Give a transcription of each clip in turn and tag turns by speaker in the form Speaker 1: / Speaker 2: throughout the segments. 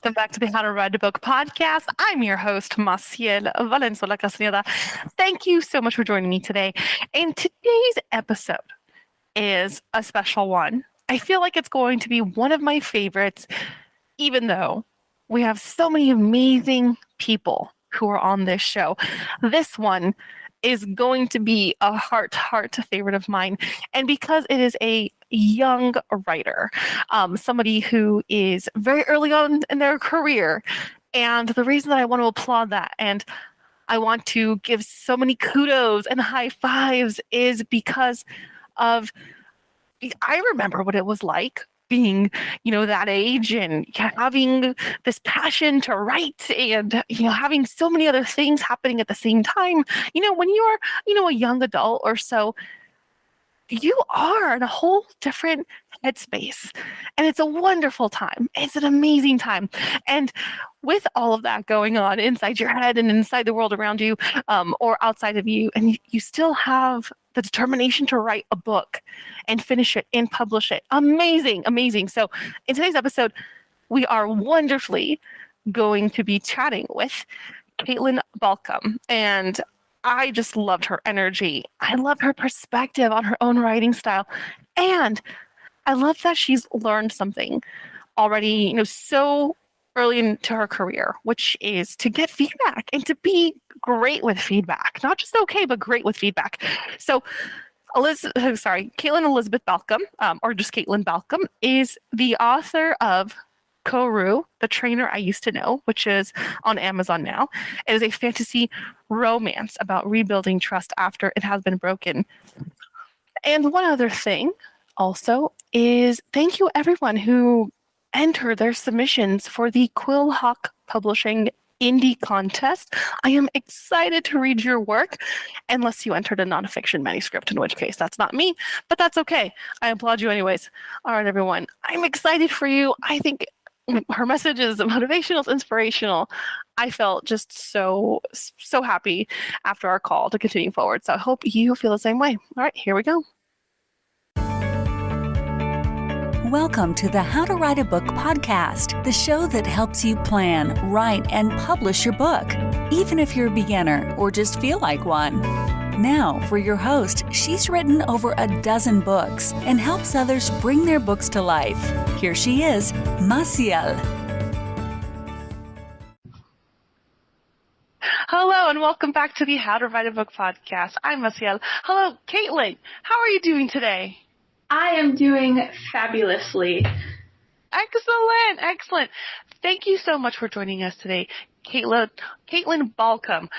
Speaker 1: welcome back to the How to Write a Book podcast. I'm your host, Maciel Valenzuela Castaneda. Thank you so much for joining me today. And today's episode is a special one. I feel like it's going to be one of my favorites, even though we have so many amazing people who are on this show. This one is going to be a heart favorite of mine. And because it is a young writer, somebody who is very early on in their career. And the reason that I want to applaud that and I want to give so many kudos and high fives is because of, I remember what it was like being, that age and having this passion to write and, having so many other things happening at the same time. When you're, a young adult or so, you are in a whole different headspace. And it's a wonderful time. It's an amazing time. And with all of that going on inside your head and inside the world around you, or outside of you, and you still have the determination to write a book and finish it and publish it. Amazing, amazing. So in today's episode, we are wonderfully going to be chatting with Katelynn Balcom. And I just loved her energy. I love her perspective on her own writing style. And I love that she's learned something already, so early into her career, which is to get feedback and to be great with feedback. Not just okay, but great with feedback. So Katelynn Elizabeth Balcom, or just Katelynn Balcom, is the author of Koru, The Trainer I Used to Know, which is on Amazon now. It is a fantasy romance about rebuilding trust after it has been broken. And one other thing also is thank you everyone who entered their submissions for the Quill Hawk Publishing Indie Contest. I am excited to read your work, unless you entered a nonfiction manuscript, in which case that's not me, but that's okay. I applaud you anyways. All right, everyone. I'm excited for you. I think her message is motivational, it's inspirational. I felt just so happy after our call to continue forward. So I hope you feel the same way. All right, here we go.
Speaker 2: Welcome to the How to Write a Book podcast, the show that helps you plan, write, and publish your book, even if you're a beginner or just feel like one. Now, for your host, she's written over a dozen books and helps others bring their books to life. Here she is, Maciel.
Speaker 1: Hello, and welcome back to the How to Write a Book podcast. I'm Maciel. Hello, Katelynn. How are you doing today?
Speaker 3: I am doing fabulously.
Speaker 1: Excellent. Thank you so much for joining us today, Katelynn Balcom.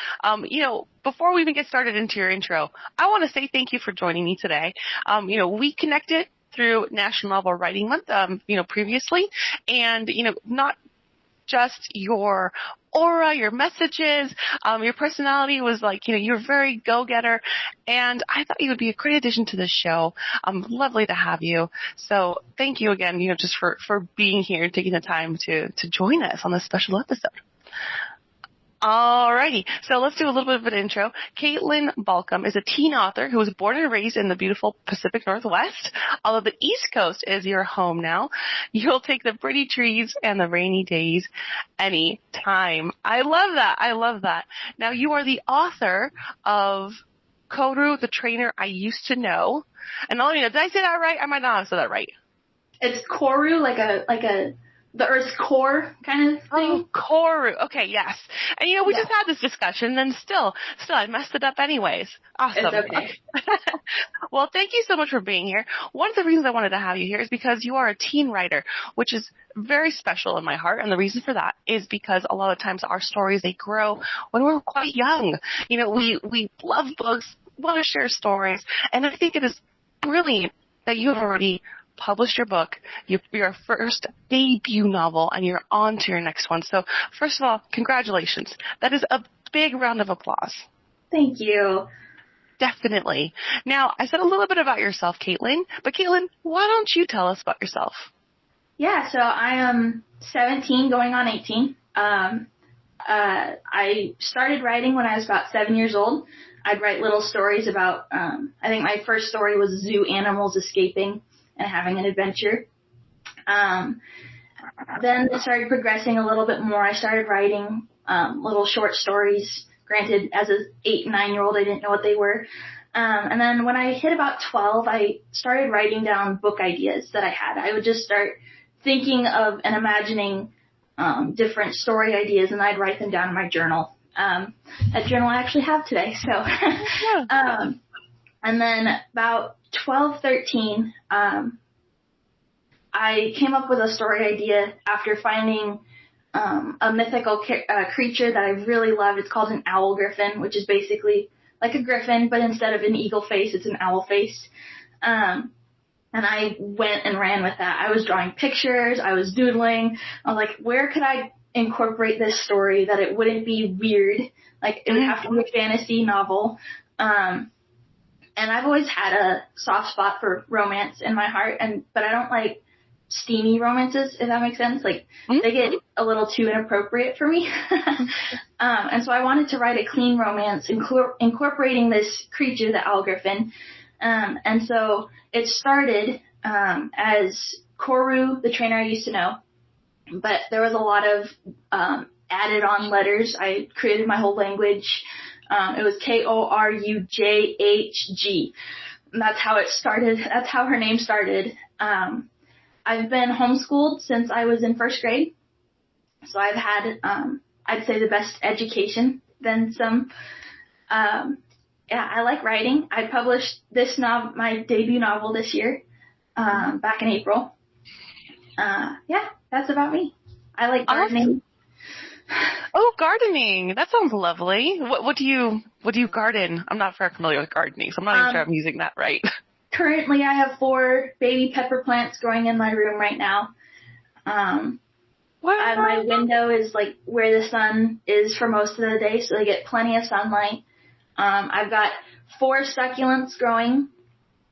Speaker 1: Before we even get started into your intro, I want to say thank you for joining me today. We connected through National Novel Writing Month, previously, and, not just your aura, your messages, your personality was like, you're very go-getter, and I thought you would be a great addition to the show. Lovely to have you. So thank you again, just for being here and taking the time to join us on this special episode. Alrighty, so let's do a little bit of an intro. Katelynn Balcom is a teen author who was born and raised in the beautiful Pacific Northwest. Although the East Coast is your home now, you'll take the pretty trees and the rainy days any time. I love that. Now, you are the author of Koru, The Trainer I Used to Know. And let me know, did I say that right? I might not have said that right.
Speaker 3: It's Koru, like the Earth's core kind of thing.
Speaker 1: Oh, Koru. Okay, yes. And we just had this discussion, and still, I messed it up anyways. Awesome.
Speaker 3: It's okay.
Speaker 1: Well, thank you so much for being here. One of the reasons I wanted to have you here is because you are a teen writer, which is very special in my heart. And the reason for that is because a lot of times our stories, they grow when we're quite young. We love books, want to share stories, and I think it is brilliant that you have already published your book, your first debut novel, and you're on to your next one. So first of all, congratulations. That is a big round of applause.
Speaker 3: Thank you.
Speaker 1: Definitely. Now, I said a little bit about yourself, Katelynn, but Katelynn, why don't you tell us about yourself?
Speaker 3: Yeah, so I am 17 going on 18. I started writing when I was about 7 years old. I'd write little stories about, I think my first story was zoo animals escaping and having an adventure. then it started progressing a little bit more. I started writing little short stories. Granted, as an 8 and 9-year-old, I didn't know what they were. And then when I hit about 12, I started writing down book ideas that I had. I would just start thinking of and imagining different story ideas, and I'd write them down in my journal. That journal I actually have today. So, and then about 12, 13, I came up with a story idea after finding a mythical creature that I really loved. It's called an owl griffin, which is basically like a griffin, but instead of an eagle face, it's an owl face. And I went and ran with that. I was drawing pictures. I was doodling. I was like, where could I incorporate this story that it wouldn't be weird? Like, it would have to be a fantasy novel. And I've always had a soft spot for romance in my heart, but I don't like steamy romances, if that makes sense. Like, they get a little too inappropriate for me. And so I wanted to write a clean romance, incorporating this creature, the owl griffin. And so it started as Koru, the trainer I used to know, but there was a lot of added on letters. I created my whole language. It was Korujhg. And that's how it started. That's how her name started. I've been homeschooled since I was in first grade. So I've had, I'd say, the best education than some. Yeah, I like writing. I published my debut novel this year, back in April. Yeah, that's about me. I like gardening.
Speaker 1: Oh, gardening. That sounds lovely. What do you garden? I'm not very familiar with gardening, so I'm not even sure I'm using that right.
Speaker 3: Currently, I have 4 baby pepper plants growing in my room right now. My window is like where the sun is for most of the day, so they get plenty of sunlight. I've got 4 succulents growing.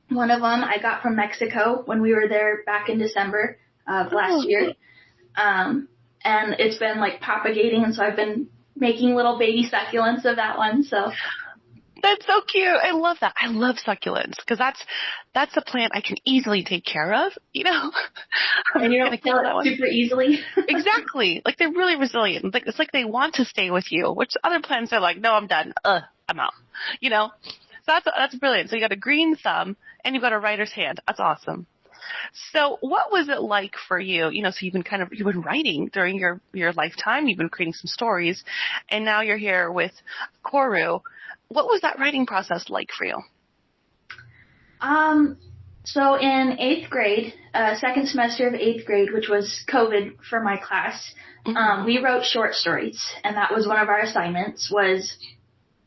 Speaker 3: One of them I got from Mexico when we were there back in December of last year. And it's been like propagating, and so I've been making little baby succulents of that one. So
Speaker 1: that's so cute. I love that. I love succulents because that's a plant I can easily take care of, you know.
Speaker 3: And you don't kill it super easily.
Speaker 1: Exactly. Like, they're really resilient. Like, it's like they want to stay with you, which other plants are like, no, I'm done. I'm out. You know. So that's brilliant. So you got a green thumb and you've got a writer's hand. That's awesome. So what was it like for you? You know, so you've been writing during your lifetime. You've been creating some stories, and now you're here with Koru. What was that writing process like for you?
Speaker 3: So in 8th grade, second semester of 8th grade, which was COVID for my class, we wrote short stories, and that was one of our assignments.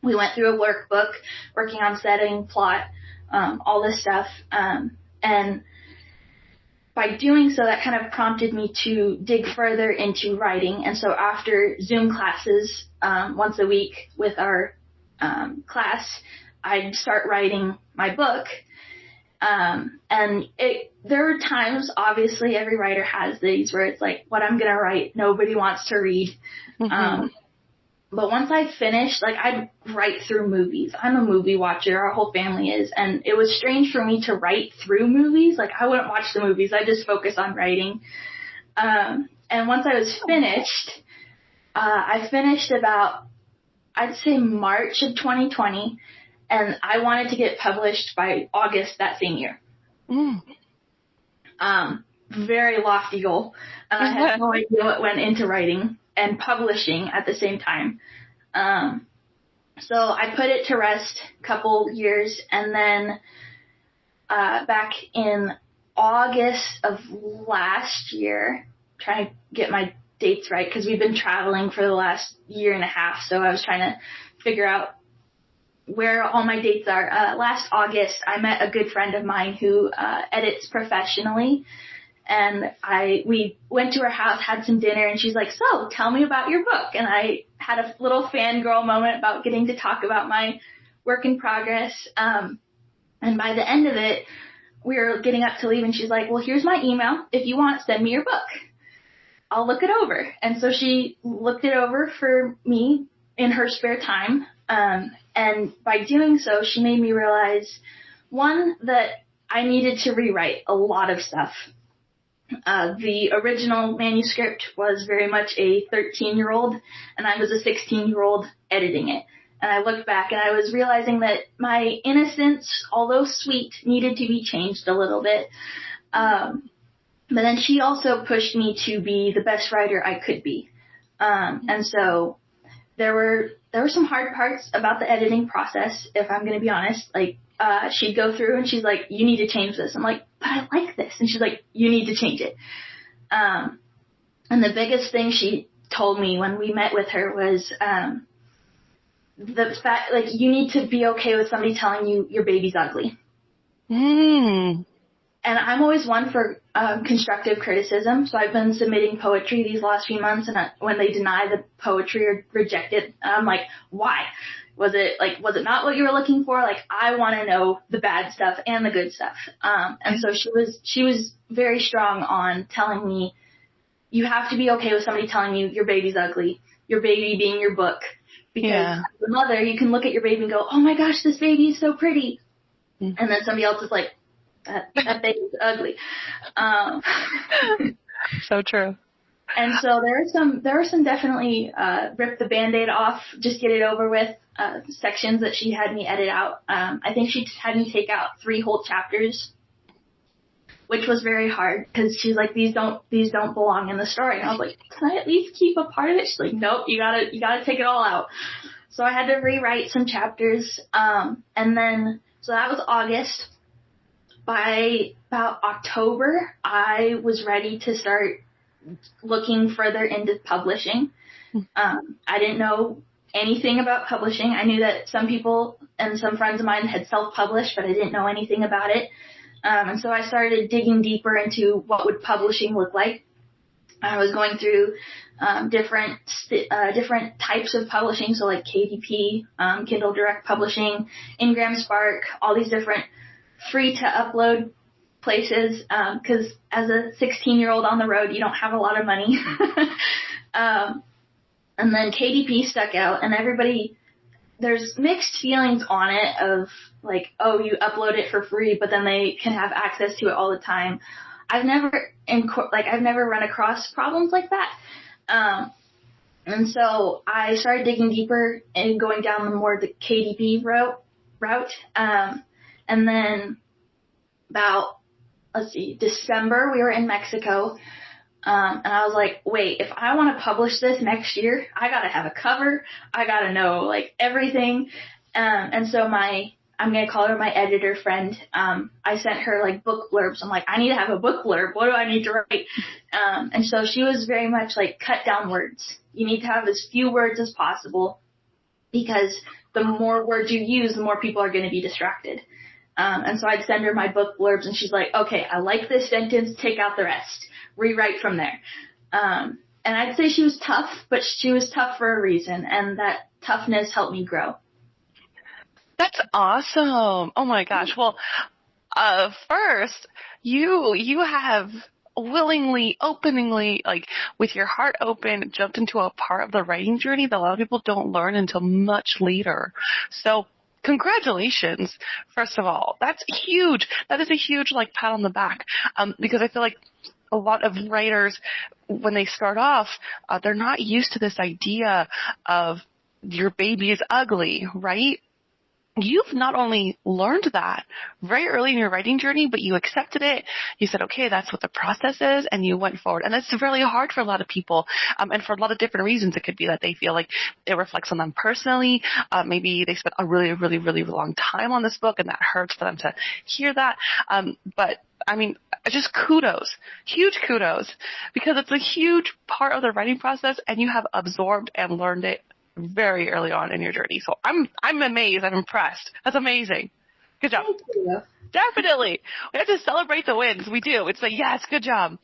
Speaker 3: We went through a workbook, working on setting, plot, all this stuff, and by doing so, that kind of prompted me to dig further into writing. And so after Zoom classes, once a week with our class, I'd start writing my book. And there were times, obviously every writer has these, where it's like, what I'm going to write, nobody wants to read. But once I finished, like, I'd write through movies. I'm a movie watcher. Our whole family is. And it was strange for me to write through movies. Like, I wouldn't watch the movies. I just focus on writing. And once I was finished, I finished about, I'd say, March of 2020. And I wanted to get published by August that same year. Very lofty goal. And I had no idea what went into writing and publishing at the same time. So I put it to rest a couple years, and then back in August of last year, trying to get my dates right, because we've been traveling for the last year and a half, so I was trying to figure out where all my dates are. Last August, I met a good friend of mine who edits professionally. And we went to her house, had some dinner, and she's like, so, tell me about your book. And I had a little fangirl moment about getting to talk about my work in progress. And by the end of it, we were getting up to leave, and she's like, well, here's my email. If you want, send me your book. I'll look it over. And so she looked it over for me in her spare time. And by doing so, she made me realize, one, that I needed to rewrite a lot of stuff. The original manuscript was very much a 13-year-old, and I was a 16-year-old editing it. And I looked back and I was realizing that my innocence, although sweet, needed to be changed a little bit. But then she also pushed me to be the best writer I could be. And so there were some hard parts about the editing process, if I'm going to be honest. Like, she'd go through and she's like, you need to change this. I'm like, but I like this. And she's like, you need to change it. And the biggest thing she told me when we met with her was, the fact, like, you need to be okay with somebody telling you your baby's ugly. And I'm always one for constructive criticism, so I've been submitting poetry these last few months, and when they deny the poetry or reject it, I'm like, why? Was it not what you were looking for? Like, I want to know the bad stuff and the good stuff. And so she was very strong on telling me, you have to be okay with somebody telling you your baby's ugly, your baby being your book. Because as a mother, you can look at your baby and go, oh my gosh, this baby is so pretty. And then somebody else is like, that baby's ugly.
Speaker 1: So true.
Speaker 3: And so there were some definitely rip the Band-Aid off, just get it over with sections that she had me edit out. I think she had me take out 3 whole chapters, which was very hard because she's like, these don't belong in the story. And I was like, can I at least keep a part of it? She's like, nope, you gotta take it all out. So I had to rewrite some chapters. And then, so that was August. By about October, I was ready to start looking further into publishing. I didn't know anything about publishing. I knew that some people and some friends of mine had self-published, but I didn't know anything about it. And so I started digging deeper into what would publishing look like. I was going through different types of publishing, so like KDP, Kindle Direct Publishing, Ingram Spark, all these different free to upload places, because as a 16-year-old on the road, you don't have a lot of money. And then KDP stuck out, and there's mixed feelings on it of like, oh, you upload it for free, but then they can have access to it all the time. I've never run across problems like that. And so I started digging deeper and going down the KDP route. And then about, December, we were in Mexico. And I was like, wait, if I want to publish this next year, I got to have a cover. I got to know like everything. And so I'm going to call her my editor friend. I sent her like book blurbs. I'm like, I need to have a book blurb. What do I need to write? And so she was very much like, cut down words. You need to have as few words as possible, because the more words you use, the more people are going to be distracted. And so I'd send her my book blurbs, and she's like, okay, I like this sentence, take out the rest, rewrite from there. And I'd say she was tough, but she was tough for a reason, and that toughness helped me grow.
Speaker 1: That's awesome. Oh my gosh. Well, first, you have willingly, openly, like with your heart open, jumped into a part of the writing journey that a lot of people don't learn until much later. So congratulations, first of all. That's huge. That is a huge like pat on the back, because I feel like a lot of writers, when they start off, they're not used to this idea of your baby is ugly, right? You've not only learned that very early in your writing journey, but you accepted it. You said, okay, that's what the process is, and you went forward. And that's really hard for a lot of people, and for a lot of different reasons. It could be that they feel like it reflects on them personally. Maybe they spent a really, really, really long time on this book, and that hurts for them to hear that. But I mean, just kudos, huge kudos, because it's a huge part of the writing process, and you have absorbed and learned it very early on in your journey. So I'm amazed. I'm impressed. That's amazing. Good job.
Speaker 3: Thank you.
Speaker 1: Definitely. We have to celebrate the wins. We do. It's like, yes, good job.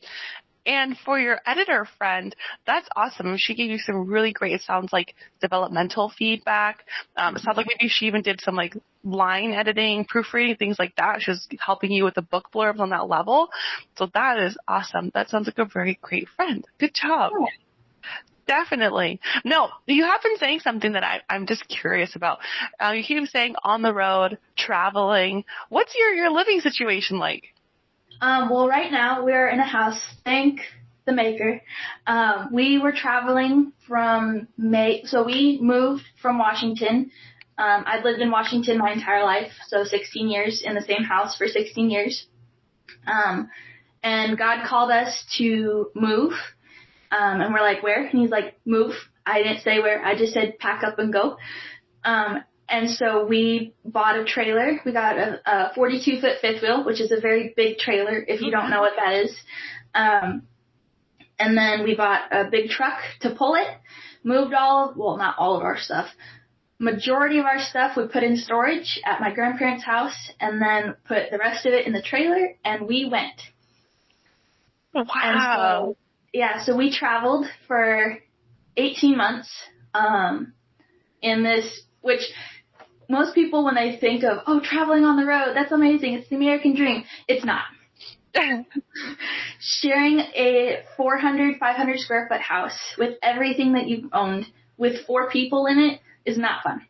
Speaker 1: And for your editor friend, that's awesome. She gave you some really great, it sounds like, developmental feedback. It sounds like maybe she even did some like line editing, proofreading, things like that. She was helping you with the book blurbs on that level. So that is awesome. That sounds like a very great friend. Good job.
Speaker 3: Yeah.
Speaker 1: Definitely. No, you have been saying something that I'm just curious about. You keep saying on the road, traveling. What's your living situation like?
Speaker 3: Well, right now we're in a house. Thank the maker. We were traveling from so we moved from Washington. I'd lived in Washington my entire life, so 16 years in the same house for 16 years. And God called us to move. And we're like, where? And he's like, move. I didn't say where. I just said pack up and go. And so we bought a trailer. We got a 42-foot fifth wheel, which is a very big trailer if you don't know what that is. And then we bought a big truck to pull it, moved not all of our stuff. Majority of our stuff we put in storage at my grandparents' house and then put the rest of it in the trailer, and we went.
Speaker 1: Wow.
Speaker 3: So we traveled for 18 months in this, which most people, when they think of, traveling on the road, that's amazing, it's the American dream. It's not. Sharing a 400, 500 square foot house with everything that you've owned with 4 people in it is not fun.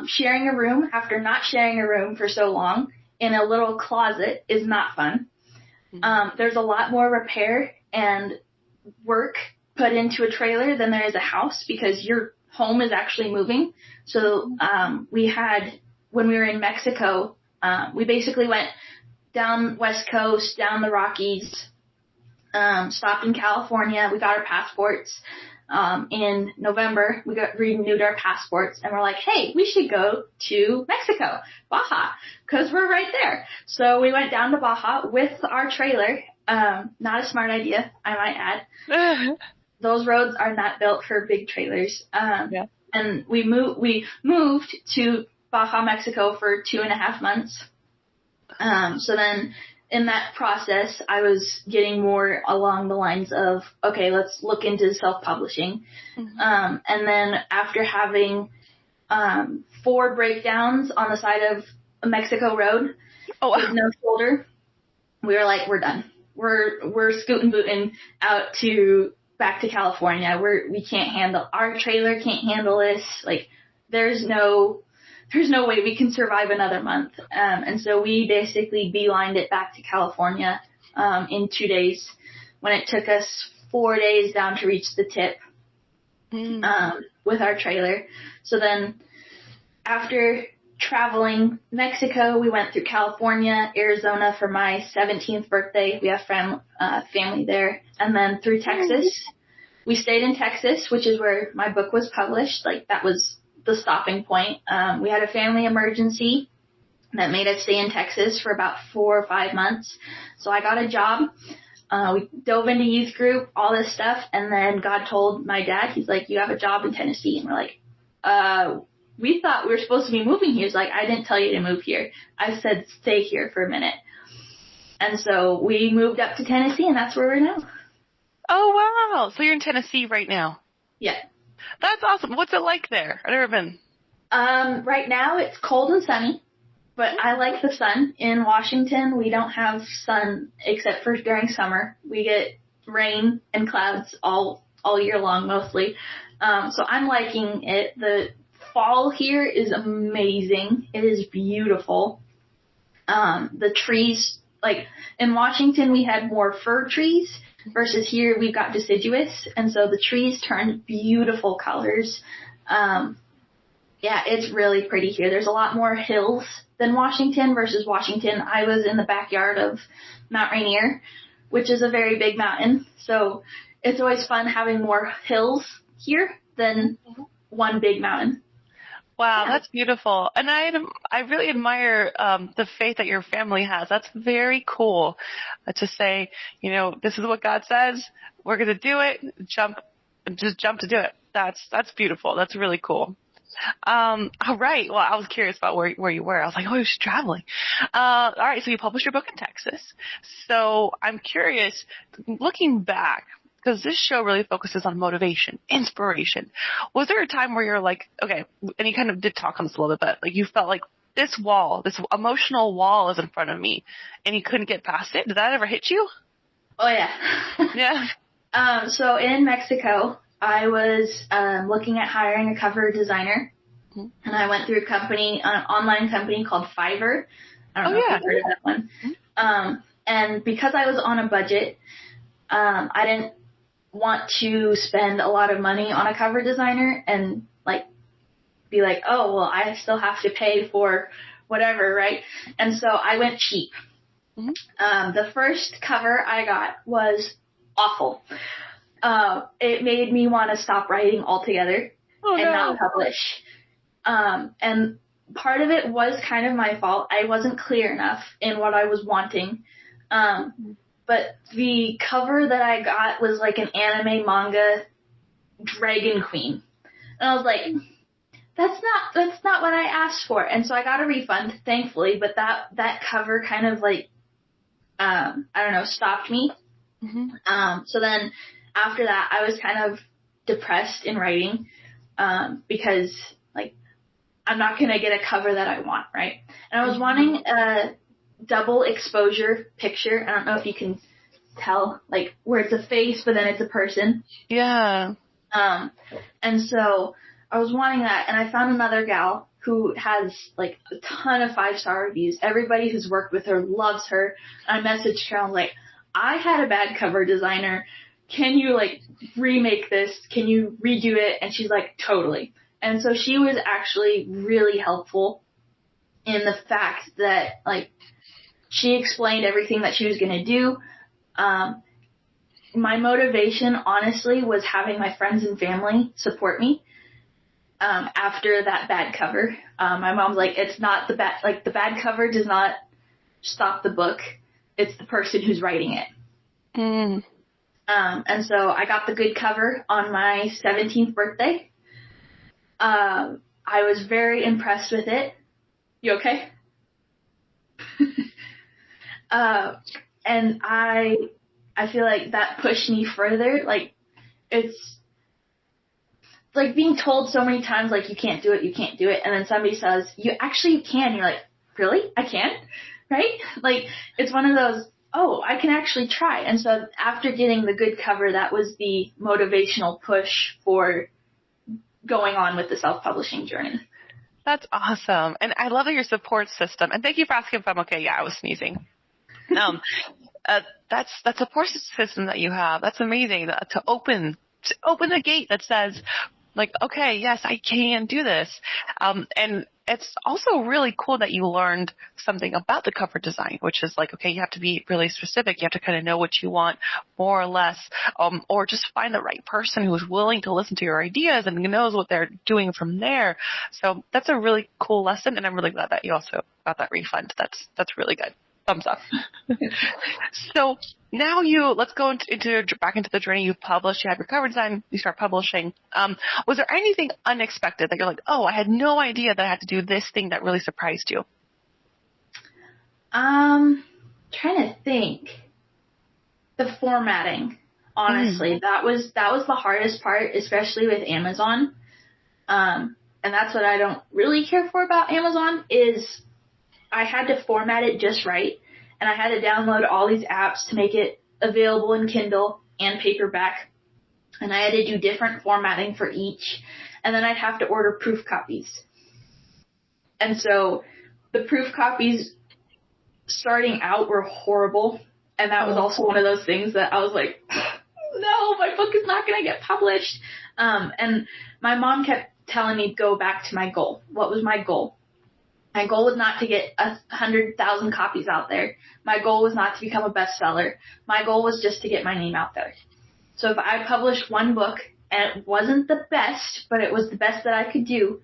Speaker 3: Sharing a room after not sharing a room for so long in a little closet is not fun. There's a lot more repair and work put into a trailer than there is a house because your home is actually moving. So we had, when we were in Mexico, we basically went down West Coast, down the Rockies, stopped in California. We got our passports. In November, we renewed our passports, and we're like, hey, we should go to Mexico, Baja, because we're right there. So we went down to Baja with our trailer. Not a smart idea, I might add. Those roads are not built for big trailers. And we moved to Baja, Mexico for 2.5 months. So then in that process, I was getting more along the lines of, okay, let's look into self-publishing. And then after having 4 breakdowns on the side of a Mexico road with no shoulder, we were like, we're done. We're scooting booting out back to California. We can't handle, our trailer can't handle this. Like, there's no way we can survive another month. And so we basically beelined it back to California in 2 days when it took us 4 days down to reach the tip with our trailer. So then after traveling Mexico, we went through California, Arizona for my 17th birthday. We have family there. And then through Texas. We stayed in Texas, which is where my book was published. Like, that was the stopping point. We had a family emergency that made us stay in Texas for about 4 or 5 months. So I got a job. We dove into youth group, all this stuff. And then God told my dad, he's like, you have a job in Tennessee. And we're like, we thought we were supposed to be moving here. He's like, I didn't tell you to move here. I said, stay here for a minute. And so we moved up to Tennessee, and that's where we're now.
Speaker 1: Oh, wow. So you're in Tennessee right now?
Speaker 3: Yeah.
Speaker 1: That's awesome. What's it like there? I've never been.
Speaker 3: Right now it's cold and sunny, but I like the sun. In Washington, we don't have sun except for during summer. We get rain and clouds all year long mostly. So I'm liking it. The fall here is amazing. It is beautiful. The trees, like in Washington, we had more fir trees versus here we've got deciduous. And so the trees turn beautiful colors. Yeah, it's really pretty here. There's a lot more hills than Washington versus Washington. I was in the backyard of Mount Rainier, which is a very big mountain. So it's always fun having more hills here than one big mountain.
Speaker 1: Wow, yeah. That's beautiful. And I really admire the faith that your family has. That's very cool to say, you know, this is what God says. We're going to do it. Just jump to do it. That's beautiful. That's really cool. All right. Well, I was curious about where you were. I was like, oh, you're traveling. All right. So you published your book in Texas. So I'm curious, looking back, because this show really focuses on motivation, inspiration. Was there a time where you're like, okay, and you kind of did talk on this a little bit, like you felt like this emotional wall is in front of me and you couldn't get past it? Did that ever hit you?
Speaker 3: Oh, yeah.
Speaker 1: Yeah.
Speaker 3: So in Mexico, I was looking at hiring a cover designer, and I went through an online company called Fiverr. I don't know if you've heard of that one. And because I was on a budget, I didn't want to spend a lot of money on a cover designer and like be like, oh, well, I still have to pay for whatever, right? And so I went cheap. Mm-hmm. The first cover I got was awful. It made me want to stop writing altogether not publish. And part of it was kind of my fault. I wasn't clear enough in what I was wanting. But the cover that I got was like an anime manga dragon queen. And I was like, that's not what I asked for. And so I got a refund, thankfully, but that cover kind of like, I don't know, stopped me. Mm-hmm. So then after that, I was kind of depressed in writing, because like, I'm not going to get a cover that I want, right? And I was wanting a double exposure picture. I don't know if you can tell, like, where it's a face, but then it's a person.
Speaker 1: Yeah.
Speaker 3: And so I was wanting that, and I found another gal who has, like, a ton of 5-star reviews. Everybody who's worked with her loves her. And I messaged her, I was like, I had a bad cover designer. Can you, like, remake this? Can you redo it? And she's like, totally. And so she was actually really helpful in the fact that, like, she explained everything that she was going to do. My motivation, honestly, was having my friends and family support me. After that bad cover, my mom's like, it's not the bad cover does not stop the book. It's the person who's writing it. Mm. And so I got the good cover on my 17th birthday. I was very impressed with it. You okay? And I feel like that pushed me further. Like, it's like being told so many times, like, you can't do it. And then somebody says, you can. You're like, really? I can? Right? Like, it's one of those, oh, I can actually try. And so after getting the good cover, that was the motivational push for going on with the self-publishing journey.
Speaker 1: That's awesome. And I love your support system. And thank you for asking if I'm okay. Yeah, I was sneezing. That support system that you have, that's amazing. To open the gate that says, like, okay, yes, I can do this. And it's also really cool that you learned something about the cover design, which is like, okay, you have to be really specific. You have to kind of know what you want more or less, or just find the right person who's willing to listen to your ideas and knows what they're doing from there. So that's a really cool lesson. And I'm really glad that you also got that refund. That's really good. Thumbs up. So now let's go back into the journey. You've published, you have your cover design, you start publishing. Was there anything unexpected that you're like, oh, I had no idea that I had to do this thing that really surprised you?
Speaker 3: Trying to think. The formatting, honestly, that was the hardest part, especially with Amazon. And that's what I don't really care for about Amazon is I had to format it just right, and I had to download all these apps to make it available in Kindle and paperback, and I had to do different formatting for each, and then I'd have to order proof copies. And so the proof copies starting out were horrible, and that was also one of those things that I was like, no, my book is not going to get published. And my mom kept telling me, go back to my goal. What was my goal? My goal was not to get 100,000 copies out there. My goal was not to become a bestseller. My goal was just to get my name out there. So if I published one book and it wasn't the best, but it was the best that I could do,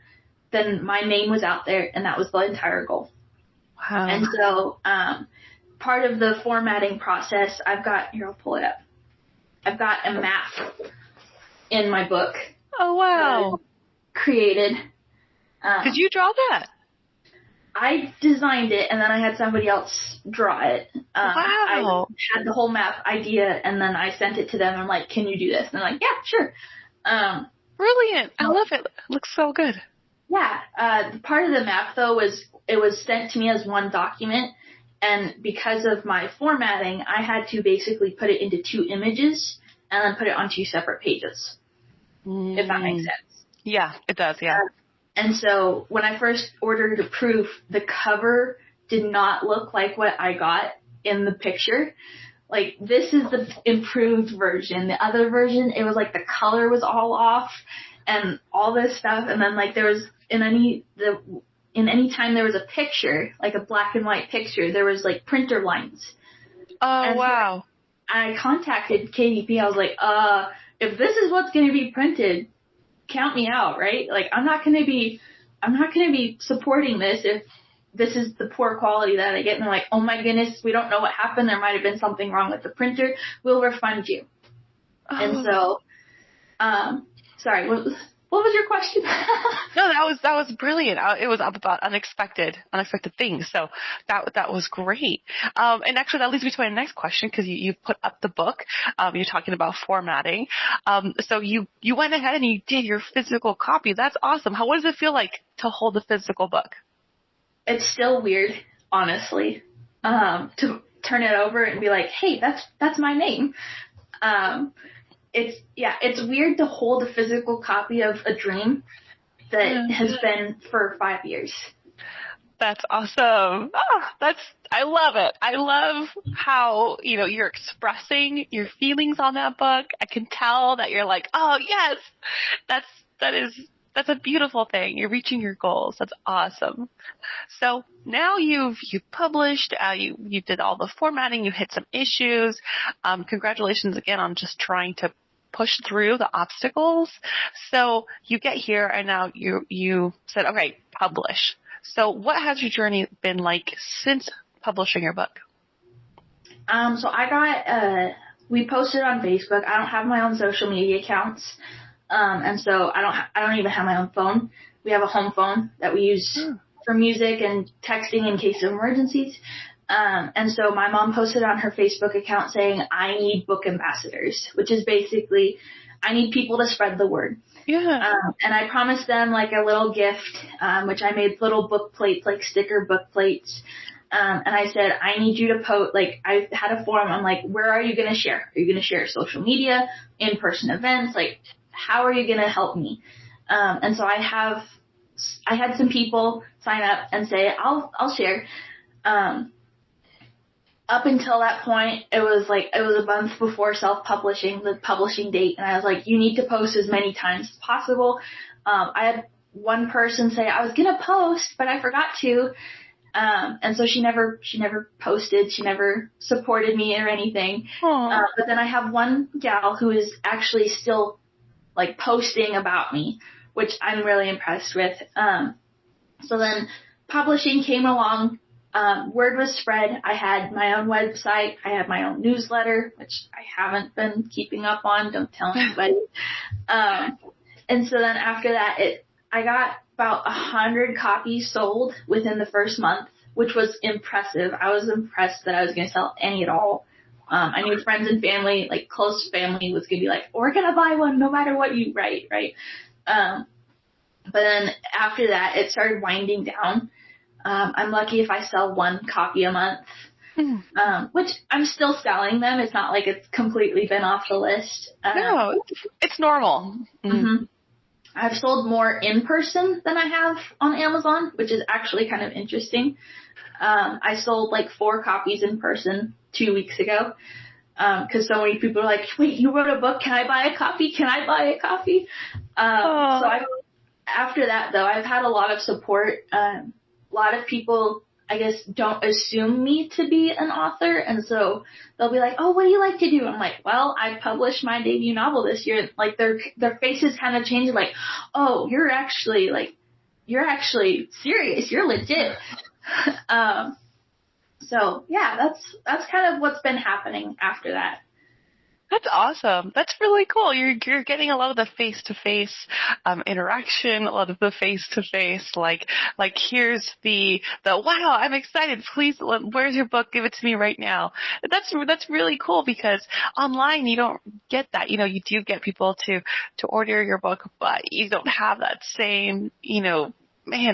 Speaker 3: then my name was out there, and that was the entire goal. Wow. And so part of the formatting process, I'll pull it up. I've got a map in my book.
Speaker 1: Oh, wow.
Speaker 3: Created.
Speaker 1: Did you draw that?
Speaker 3: I designed it, and then I had somebody else draw it.
Speaker 1: Wow.
Speaker 3: I had the whole map idea, and then I sent it to them. I'm like, can you do this? And they're like, yeah, sure.
Speaker 1: Brilliant. I love it. It looks so good.
Speaker 3: Yeah. Part of the map, though, it was sent to me as one document, and because of my formatting, I had to basically put it into 2 images and then put it on 2 separate pages, if that makes sense.
Speaker 1: Yeah, it does, yeah.
Speaker 3: And so when I first ordered a proof, the cover did not look like what I got in the picture. Like, this is the improved version. The other version, it was like the color was all off and all this stuff. And then like there was in any time there was a picture, like a black and white picture, there was like printer lines.
Speaker 1: Oh,
Speaker 3: and
Speaker 1: wow.
Speaker 3: So I contacted KDP. I was like, if this is what's going to be printed, count me out, right? Like, I'm not going to be supporting this if this is the poor quality that I get. And they're like, oh my goodness, we don't know what happened. There might have been something wrong with the printer. We'll refund you. Oh. And so, sorry, what was your question?
Speaker 1: No, that was brilliant. It was about unexpected things. So that was great. And actually that leads me to my next question, because you put up the book. You're talking about formatting. So you went ahead and you did your physical copy. That's awesome. What does it feel like to hold a physical book?
Speaker 3: It's still weird, honestly, to turn it over and be like, hey, that's my name. It's weird to hold a physical copy of a dream that has been for 5 years.
Speaker 1: That's awesome. I love it. I love how, you're expressing your feelings on that book. I can tell that you're like, oh yes, that's a beautiful thing. You're reaching your goals. That's awesome. So now you've published, you did all the formatting, you hit some issues. Congratulations again on just trying to push through the obstacles. So you get here and now you said, okay, publish. So what has your journey been like since publishing your book?
Speaker 3: So we posted on Facebook. I don't have my own social media accounts. And so I don't even have my own phone. We have a home phone that we use for music and texting in case of emergencies. And so my mom posted on her Facebook account saying, I need book ambassadors, which is basically, I need people to spread the word.
Speaker 1: Yeah.
Speaker 3: And I promised them like a little gift, which I made little book plates, like sticker book plates. And I said, I need you to post, like, I had a forum. I'm like, where are you going to share? Are you going to share social media, in-person events? Like, how are you going to help me? And so I had some people sign up and say, I'll share. Up until that point, it was a month before self-publishing, the publishing date. And I was like, you need to post as many times as possible. I had one person say I was going to post, but I forgot to. And so she never posted. She never supported me or anything. But then I have one gal who is actually still like posting about me, which I'm really impressed with. So then publishing came along. Word was spread. I had my own website. I had my own newsletter, which I haven't been keeping up on. Don't tell anybody. And so then after that, I got about 100 copies sold within the first month, which was impressive. I was impressed that I was going to sell any at all. I knew friends and family, like close family, was going to be like, we're going to buy one no matter what you write, right? But then after that, it started winding down. I'm lucky if I sell one copy a month, which I'm still selling them. It's not like it's completely been off the list.
Speaker 1: No, it's normal.
Speaker 3: Mm-hmm. I've sold more in person than I have on Amazon, which is actually kind of interesting. I sold like 4 copies in person 2 weeks ago. Cause so many people are like, wait, you wrote a book. Can I buy a copy? Can I buy a copy? After that though, I've had a lot of support. A lot of people, I guess, don't assume me to be an author. And so they'll be like, oh, what do you like to do? I'm like, well, I published my debut novel this year. Like their faces kind of change. Like, oh, you're actually serious. You're legit. So yeah, that's kind of what's been happening after that.
Speaker 1: That's awesome. That's really cool. You're getting a lot of the face-to-face interaction, a lot of the face-to-face, like here's the wow, I'm excited. Please, where's your book? Give it to me right now. That's really cool because online you don't get that. You do get people to order your book, but you don't have that same,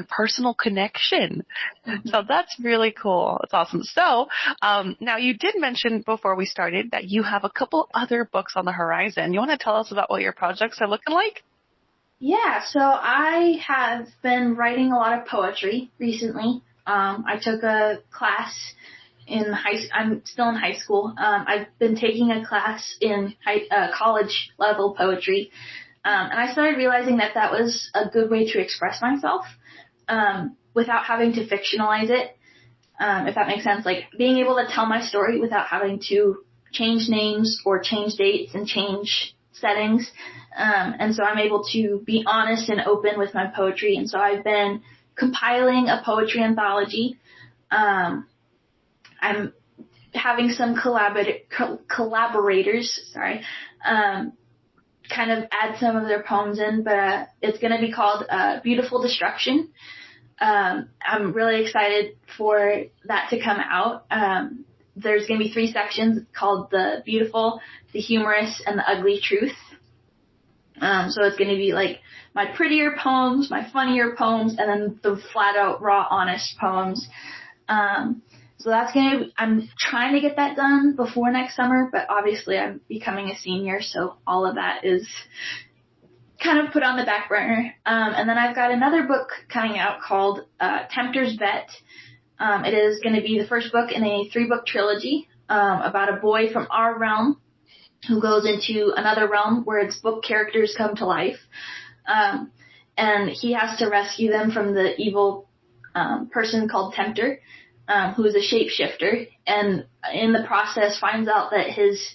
Speaker 1: personal connection. Mm-hmm. So that's really cool. It's awesome. So, now you did mention before we started that you have a couple other books on the horizon. You want to tell us about what your projects are looking like?
Speaker 3: Yeah. So I have been writing a lot of poetry recently. I took a class I'm still in high school. I've been taking a class in college level poetry. And I started realizing that was a good way to express myself, without having to fictionalize it. If that makes sense, like being able to tell my story without having to change names or change dates and change settings. And so I'm able to be honest and open with my poetry. And so I've been compiling a poetry anthology. I'm having some collaborators, kind of add some of their poems in, but it's going to be called Beautiful Destruction. I'm really excited for that to come out. There's going to be 3 sections called the beautiful, the humorous, and the ugly truth. So it's going to be like my prettier poems, my funnier poems, and then the flat out raw honest poems. So that's I'm trying to get that done before next summer, but obviously I'm becoming a senior, so all of that is kind of put on the back burner. And then I've got another book coming out called Tempter's Bet. It is going to be the first book in a 3-book trilogy about a boy from our realm who goes into another realm where its book characters come to life. And he has to rescue them from the evil person called Tempter, who is a shapeshifter. And in the process finds out that his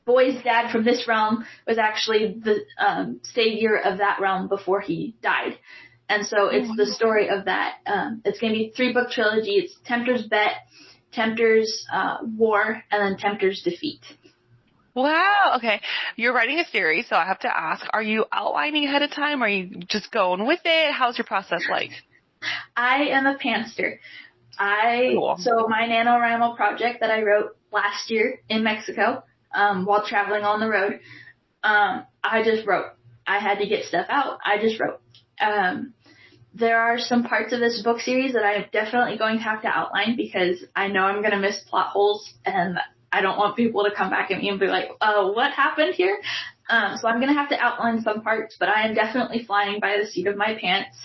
Speaker 3: boy's dad from this realm was actually the savior of that realm before he died. And so it's the story of that. It's going to be a 3-book trilogy. It's Tempter's Bet, Tempter's War, and then Tempter's Defeat.
Speaker 1: Wow. Okay. You're writing a series, so I have to ask, are you outlining ahead of time? Or are you just going with it? How's your process like?
Speaker 3: I am a pantser.
Speaker 1: Cool.
Speaker 3: So my NaNoWriMo project that I wrote last year in Mexico, while traveling on the road, I just wrote. I had to get stuff out. I just wrote. There are some parts of this book series that I'm definitely going to have to outline because I know I'm going to miss plot holes, and I don't want people to come back at me and be like, oh, what happened here? So I'm going to have to outline some parts, but I am definitely flying by the seat of my pants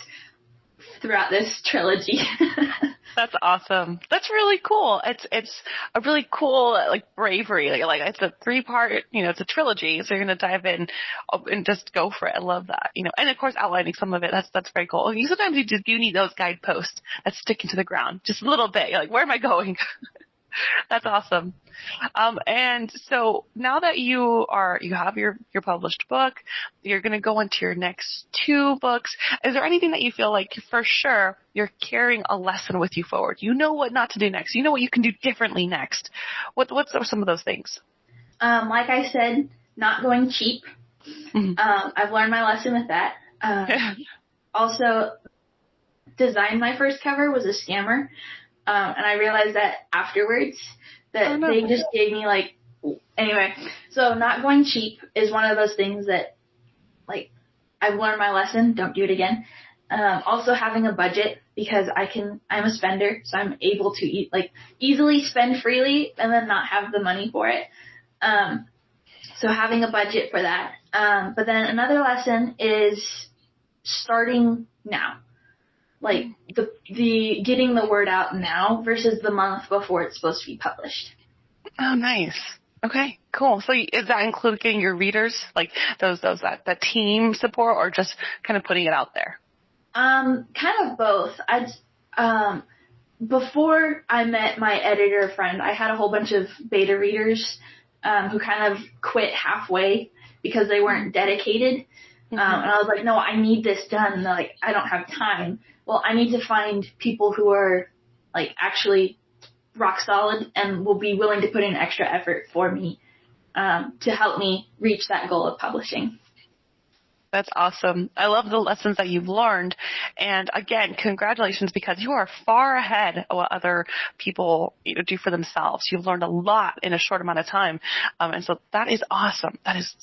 Speaker 3: throughout this trilogy.
Speaker 1: That's awesome. That's really cool. It's a really cool, like, bravery. Like it's a 3-part, it's a trilogy. So you're going to dive in and just go for it. I love that, and of course outlining some of it. That's very cool. Sometimes you need those guideposts that's sticking to the ground just a little bit. You're like, where am I going? That's awesome. And so now that you have your published book, you're going to go into your next 2 books. Is there anything that you feel like for sure you're carrying a lesson with you forward? You know what not to do next. You know what you can do differently next. What's some of those things?
Speaker 3: Like I said, not going cheap. Mm-hmm. I've learned my lesson with that. Also, designing my first cover was a scammer. And I realized that afterwards that they just gave me anyway. So not going cheap is one of those things that, I've learned my lesson. Don't do it again. Also having a budget because I'm a spender, so I'm able to easily spend freely and then not have the money for it. So having a budget for that. But then another lesson is starting now. The getting the word out now versus the month before it's supposed to be published.
Speaker 1: Oh, nice. Okay, cool. So is that include getting your readers, that team support, or just kind of putting it out there?
Speaker 3: Kind of both. Before I met my editor friend, I had a whole bunch of beta readers who kind of quit halfway because they weren't dedicated. Mm-hmm. And I was like, no, I need this done. And they're like, I don't have time. Well, I need to find people who are actually rock solid and will be willing to put in extra effort for me to help me reach that goal of publishing.
Speaker 1: That's awesome. I love the lessons that you've learned. And again, congratulations, because you are far ahead of what other people do for themselves. You've learned a lot in a short amount of time. And so that is awesome. That is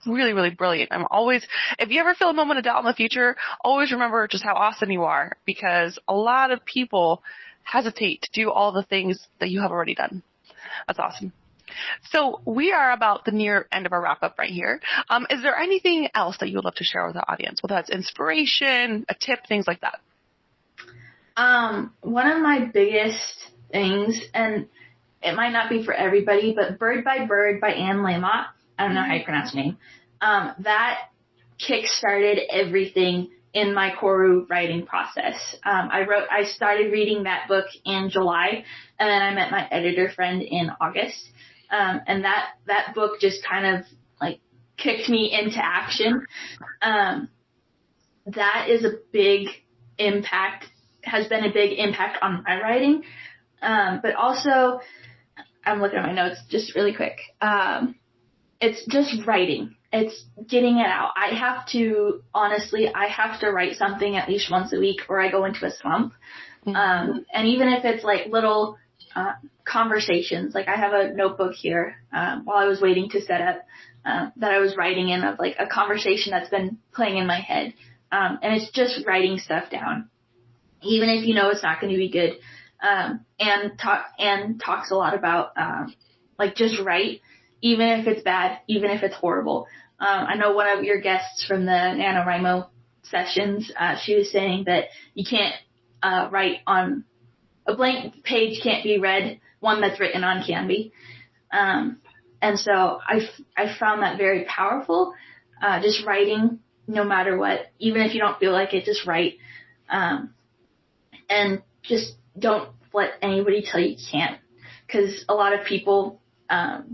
Speaker 1: really, really brilliant. If you ever feel a moment of doubt in the future, always remember just how awesome you are, because a lot of people hesitate to do all the things that you have already done. That's awesome. So we are about the near end of our wrap-up right here. Is there anything else that you would love to share with the audience, whether that's inspiration, a tip, things like that?
Speaker 3: One of my biggest things, and it might not be for everybody, but Bird by Bird by Anne Lamott, I don't know how you pronounce her name, that kick-started everything in my Koru writing process. I started reading that book in July, and then I met my editor friend in August. And that book just kind of like kicked me into action. That is a big impact, has been a big impact on my writing. But also, I'm looking at my notes just really quick. It's just writing. It's getting it out. I have to write something at least once a week or I go into a slump. And even if it's like little conversations, like I have a notebook here while I was waiting to set up that I was writing in of like a conversation that's been playing in my head. And it's just writing stuff down, even if you know it's not going to be good. And talks a lot about like just write, even if it's bad, even if it's horrible. I know one of your guests from the NaNoWriMo sessions, she was saying that you can't write on a blank page, can't be read, one that's written on can be. And so I found that very powerful, just writing no matter what, even if you don't feel like it, just write. And just don't let anybody tell you can't, because a lot of people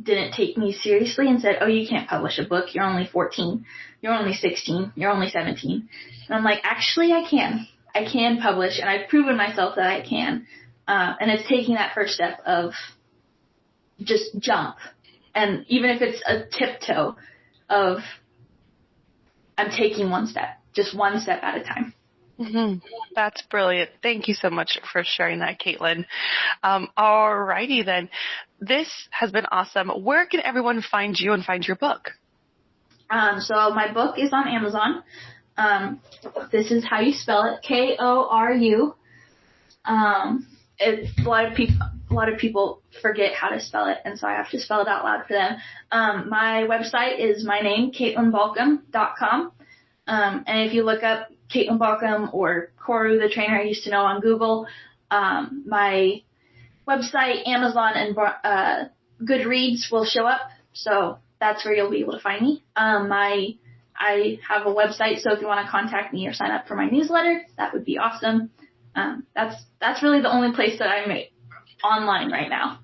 Speaker 3: didn't take me seriously and said, oh, you can't publish a book. You're only 14. You're only 16. You're only 17. And I'm like, actually, I can. I can publish, and I've proven myself that I can. And it's taking that first step of just jump. And even if it's a tiptoe of I'm taking one step, just one step at a time.
Speaker 1: Mm-hmm. That's brilliant. Thank you so much for sharing that, Katelynn. Alrighty then. This has been awesome. Where can everyone find you and find your book?
Speaker 3: So my book is on Amazon. This is how you spell it, Koru. A lot of people forget how to spell it, and so I have to spell it out loud for them. My website is my name, KatelynnBalcom.com. And if you look up Katelynn Balcom or Koru, the trainer I used to know, on Google, my website, Amazon, and Goodreads will show up. So that's where you'll be able to find me. I have a website, so if you want to contact me or sign up for my newsletter, that would be awesome. That's really the only place that I'm online right now.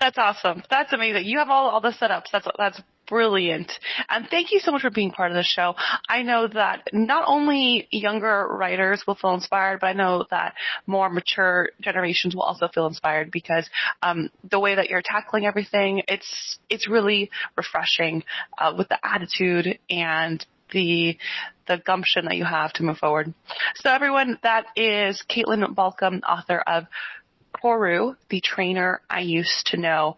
Speaker 1: That's awesome. That's amazing. You have all the setups. That's brilliant. And thank you so much for being part of the show. I know that not only younger writers will feel inspired, but I know that more mature generations will also feel inspired, because the way that you're tackling everything, it's really refreshing with the attitude and the gumption that you have to move forward. So everyone, that is Katelynn Balcom, author of Koru, the trainer I used to know.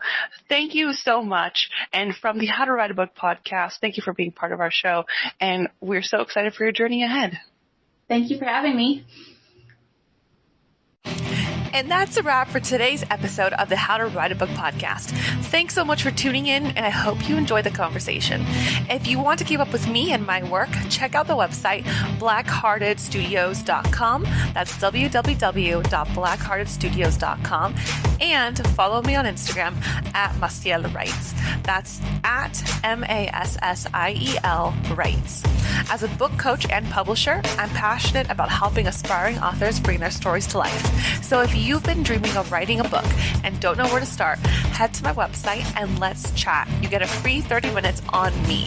Speaker 1: Thank you so much. And from the How to Write a Book podcast, thank you for being part of our show. And we're so excited for your journey ahead.
Speaker 3: Thank you for having me.
Speaker 1: And that's a wrap for today's episode of the How to Write a Book podcast. Thanks so much for tuning in, and I hope you enjoyed the conversation. If you want to keep up with me and my work, check out the website, blackheartedstudios.com. That's www.blackheartedstudios.com. And follow me on Instagram at Massiel Writes. That's at MASSIEL Writes. As a book coach and publisher, I'm passionate about helping aspiring authors bring their stories to life. So if you've been dreaming of writing a book and don't know where to start, head to my website and let's chat. You get a free 30 minutes on me.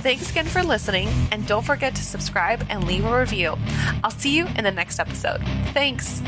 Speaker 1: Thanks again for listening, and don't forget to subscribe and leave a review. I'll see you in the next episode. Thanks.